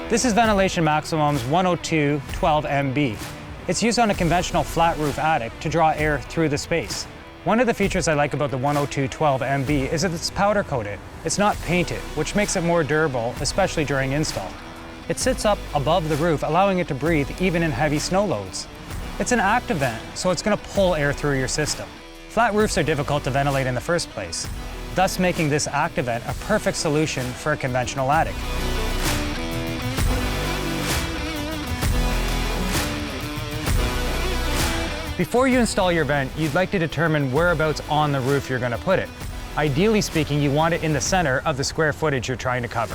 This is ventilation maximum's 102.12 MB. It's used on a conventional flat roof attic to draw air through the space. One of the features I like about the 102.12 MB is that it's powder coated. It's not painted, which makes it more durable, especially during install. It sits up above the roof, allowing it to breathe even in heavy snow loads. It's an active vent, so it's going to pull air through your system. Flat roofs are difficult to ventilate in the first place, thus making this active vent a perfect solution for a conventional attic. Before you install your vent, you'd like to determine whereabouts on the roof you're going to put it. Ideally speaking, you want it in the center of the square footage you're trying to cover.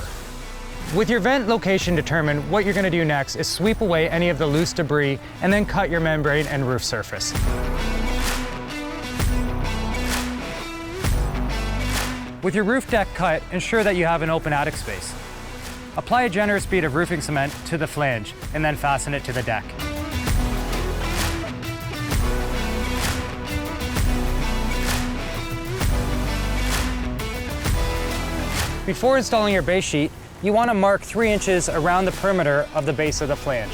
With your vent location determined, what you're going to do next is sweep away any of the loose debris and then cut your membrane and roof surface. With your roof deck cut, ensure that you have an open attic space. Apply a generous bead of roofing cement to the flange and then fasten it to the deck. Before installing your base sheet, you want to mark 3 inches around the perimeter of the base of the flange.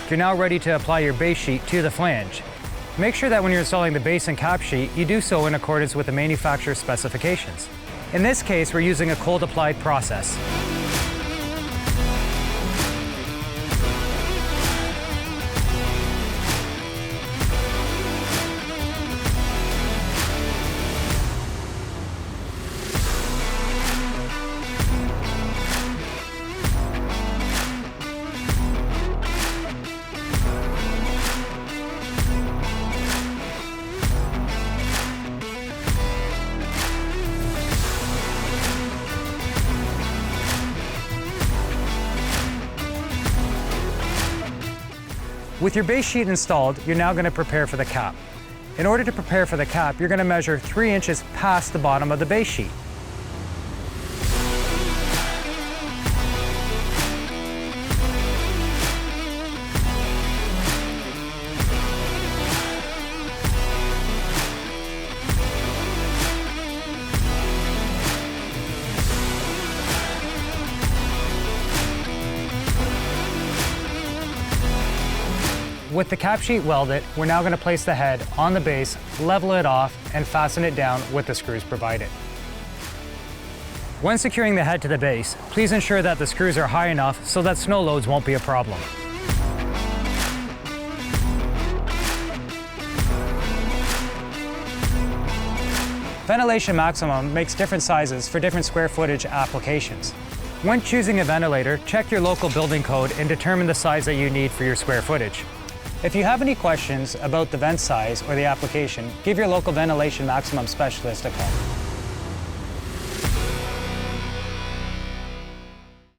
You're now ready to apply your base sheet to the flange. Make sure that when you're installing the base and cap sheet, you do so in accordance with the manufacturer's specifications. In this case, we're using a cold applied process. With your base sheet installed, you're now going to prepare for the cap. In order to prepare for the cap, you're going to measure 3 inches past the bottom of the base sheet. With the cap sheet welded, we're now going to place the head on the base, level it off, and fasten it down with the screws provided. When securing the head to the base, please ensure that the screws are high enough so that snow loads won't be a problem. Ventilation Maximum makes different sizes for different square footage applications. When choosing a ventilator, check your local building code and determine the size that you need for your square footage. If you have any questions about the vent size or the application, give your local Ventilation Maximum specialist a call.